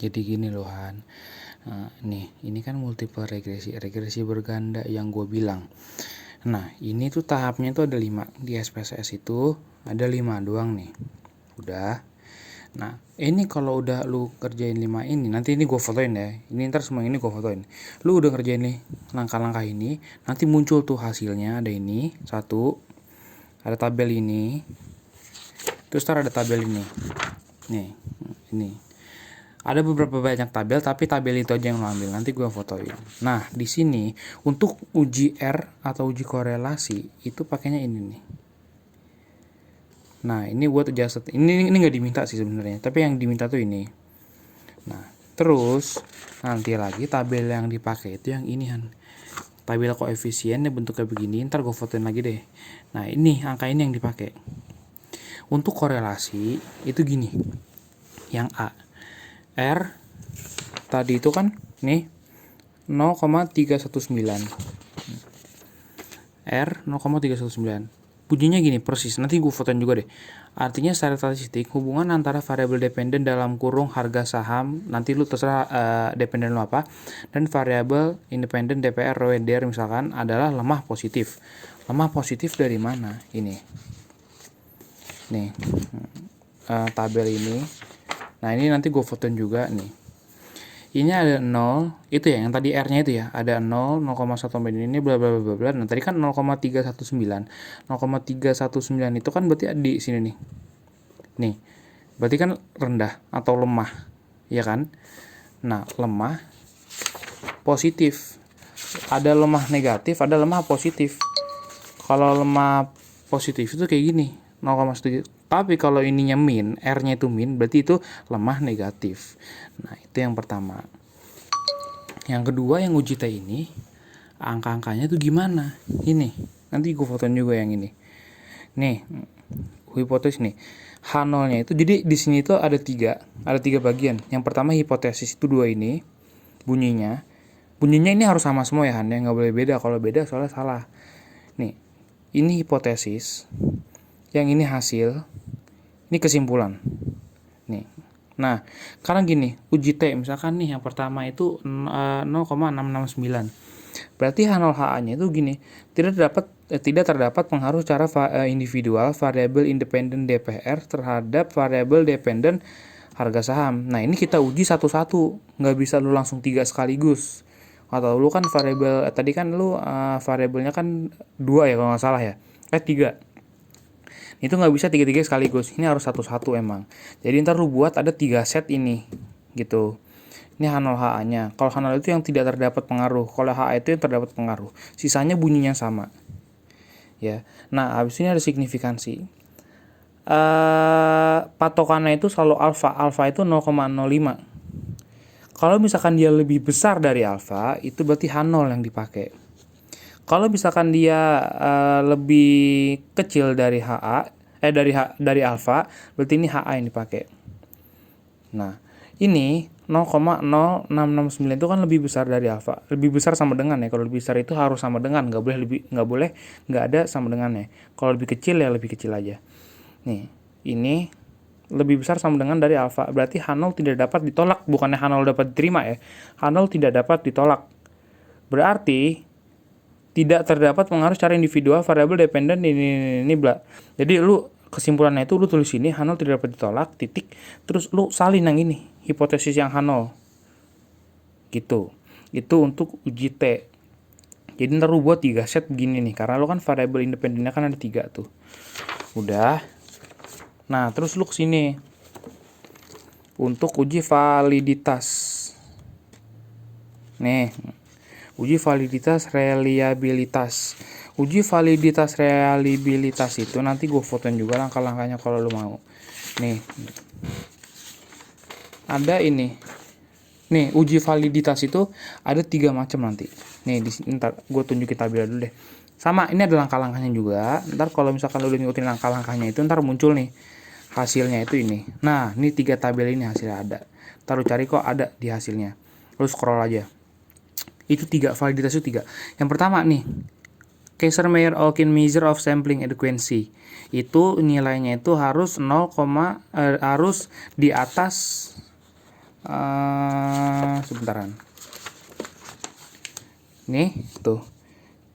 Jadi gini loh Han. Nih, ini kan multiple regresi berganda yang gue bilang. Nah, ini tuh tahapnya tuh ada 5. Di SPSS itu ada 5 doang nih. Udah. Nah, ini kalau udah lu kerjain 5 ini, nanti ini gue fotoin ya. Ini ntar semua ini gue fotoin. Lu udah ngerjain nih langkah-langkah ini, nanti muncul tuh hasilnya. Ada ini, satu. Ada tabel ini. Terus ntar ada tabel ini. Nih, ini. Ada beberapa banyak tabel, tapi tabel itu aja yang lo ambil. Nanti gue fotoin. Nah, di sini untuk uji R atau uji korelasi itu pakainya ini nih. Nah, ini buat adjusted. Ini nggak diminta sih sebenarnya, tapi yang diminta tuh ini. Nah, terus nanti lagi tabel yang dipakai itu yang ini Han. Tabel koefisiennya bentuknya begini. Ntar gue fotoin lagi deh. Nah, ini angka ini yang dipakai. Untuk korelasi itu gini. Yang A. R tadi itu kan nih 0,319 R 0,319 bunyinya gini persis, nanti gue fotoin juga deh. Artinya secara statistik hubungan antara variabel dependen dalam kurung harga saham, nanti lu terserah dependen lu apa, dan variabel independen DPR ROEDR misalkan adalah lemah positif. Lemah positif dari mana? Ini nih tabel ini. Nah, ini nanti gue fotoin juga nih. Ini ada 0, itu ya yang tadi R-nya itu ya. Ada 0, 0,1 sampai ini bla bla bla bla. Nah, tadi kan 0,319. 0,319 itu kan berarti di sini nih. Nih. Berarti kan rendah atau lemah. Ya kan? Nah, lemah positif. Ada lemah negatif, ada lemah positif. Kalau lemah positif itu kayak gini. 0,1. Tapi kalau ininya min, R-nya itu min, berarti itu lemah negatif. Nah, itu yang pertama. Yang kedua yang uji T ini, angka-angkanya itu gimana? Ini, nanti gue fotoin juga yang ini. Nih, hipotesis nih. H0-nya itu, jadi di sini itu ada 3 bagian. Yang pertama hipotesis itu 2 ini, bunyinya. Bunyinya ini harus sama semua ya Han, ya, nggak boleh beda. Kalau beda soalnya salah. Nih, ini hipotesis. Yang ini hasil, ini kesimpulan. Nih. Nah, sekarang gini, uji T misalkan nih yang pertama itu 0,669. Berarti H0HA-nya itu gini, tidak terdapat pengaruh secara individual variabel independen DPR terhadap variabel dependen harga saham. Nah, ini kita uji satu-satu, nggak bisa lu langsung 3 sekaligus. Atau lu kan variabel tadi kan lu variabelnya kan 2 ya kalau nggak salah ya. 3. Itu nggak bisa 3-3 sekaligus, ini harus satu-satu emang. Jadi ntar lu buat ada 3 set ini gitu. Ini H0HA-nya. Kalau H0 itu yang tidak terdapat pengaruh, kalau HA itu yang terdapat pengaruh. Sisanya bunyinya sama. Ya. Nah, habis ini ada signifikansi. Patokannya itu selalu alfa. Alfa itu 0,05. Kalau misalkan dia lebih besar dari alfa, itu berarti H0 yang dipakai. Kalau misalkan dia lebih kecil dari dari alfa, berarti ini HA yang dipakai. Nah, ini 0,0669 itu kan lebih besar dari alfa. Lebih besar sama dengan ya. Kalau lebih besar itu harus sama dengan, nggak boleh nggak ada sama dengannya. Kalau lebih kecil ya lebih kecil aja. Nih, ini lebih besar sama dengan dari alfa. Berarti H0 tidak dapat ditolak, bukannya H0 dapat diterima ya. H0 tidak dapat ditolak. Berarti tidak terdapat pengaruh secara individual variabel dependen ini bla. Jadi lu kesimpulannya itu lu tulis ini H0 tidak dapat ditolak titik, terus lu salin yang ini hipotesis yang H0 gitu. Itu untuk uji T. Jadi ntar lu buat 3 set begini nih, karena lu kan variabel independennya kan ada 3 tuh. Udah. Nah, terus lu kesini untuk uji validitas. Nih, uji validitas reliabilitas. Uji validitas reliabilitas itu nanti gue fotoin juga langkah-langkahnya kalau lo mau. Nih, ada ini. Nih, uji validitas itu ada 3 macam nanti. Nih, ntar gue tunjukin tabel dulu deh. Sama, ini ada langkah-langkahnya juga. Ntar kalau misalkan lo udah ngikutin langkah-langkahnya itu, ntar muncul nih hasilnya itu ini. Nah, ini 3 tabel ini hasilnya ada. Ntar lo cari kok ada di hasilnya. Lo scroll aja. Itu 3, validitas itu 3. Yang pertama nih, Kaiser-Meyer-Olkin measure of sampling adequacy. Itu nilainya itu harus harus di atas Sebentaran. Nih, tuh.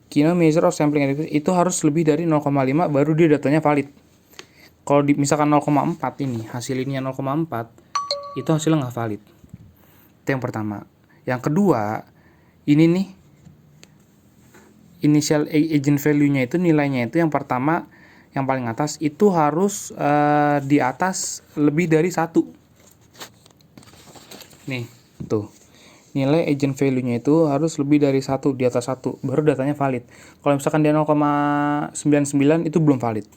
Kino measure of sampling adequacy itu harus lebih dari 0,5 baru dia datanya valid. Kalau misalkan 0,4 ini, hasil ini 0,4, itu hasilnya nggak valid. Itu yang pertama. Yang kedua, ini nih, initial agent value-nya itu, nilainya itu yang pertama, yang paling atas, itu harus di atas lebih dari 1. Nih, tuh. Nilai agent value-nya itu harus lebih dari 1, di atas 1, baru datanya valid. Kalau misalkan dia 0,99 itu belum valid.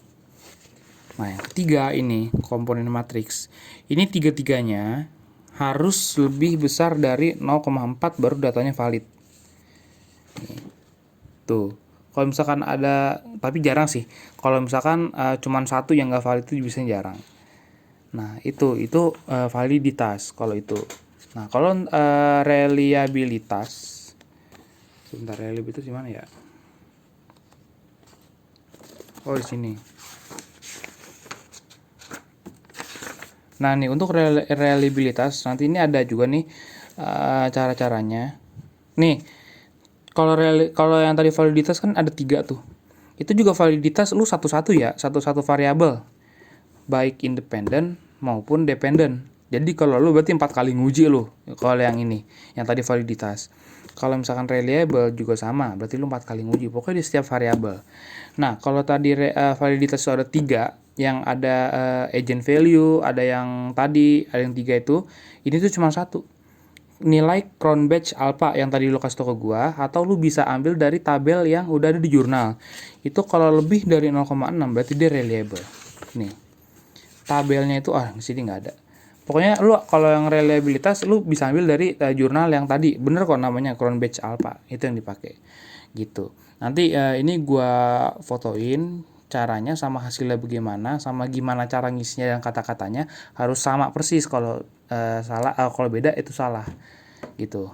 Nah, yang ketiga ini komponen matriks. Ini tiga-tiganya harus lebih besar dari 0,4 baru datanya valid. Tuh. Kalau misalkan ada, tapi jarang sih. Kalau misalkan cuman satu yang nggak valid itu biasanya jarang. Nah, itu validitas kalau itu. Nah, kalau reliabilitas, sebentar, reliabilitas di mana ya? Oh, di sini. Nah, nih untuk reliabilitas nanti ini ada juga nih cara-caranya. Nih, kalau yang tadi validitas kan ada 3 tuh. Itu juga validitas lu satu-satu ya, satu-satu variabel, baik independen maupun dependen. Jadi kalau lu berarti 4 kali nguji lu kalau yang ini, yang tadi validitas. Kalau misalkan reliable juga sama, berarti lu 4 kali nguji, pokoknya di setiap variabel. Nah, kalau tadi validitas itu ada 3, yang ada agent value, ada yang tadi, ada yang 3 itu, ini tuh cuma satu. Nilai Cronbach's alpha yang tadi lu kasih tau ke gua, atau lu bisa ambil dari tabel yang udah ada di jurnal. Itu kalau lebih dari 0,6 berarti dia reliable. Nih. Tabelnya itu di sini nggak ada. Pokoknya lu kalau yang reliabilitas lu bisa ambil dari jurnal yang tadi. Bener kok namanya Cronbach's alpha. Itu yang dipakai. Gitu. Nanti ini gua fotoin caranya sama hasilnya bagaimana, sama gimana cara ngisinya dan kata-katanya harus sama persis. Kalau salah, kalau beda itu salah. Gitu.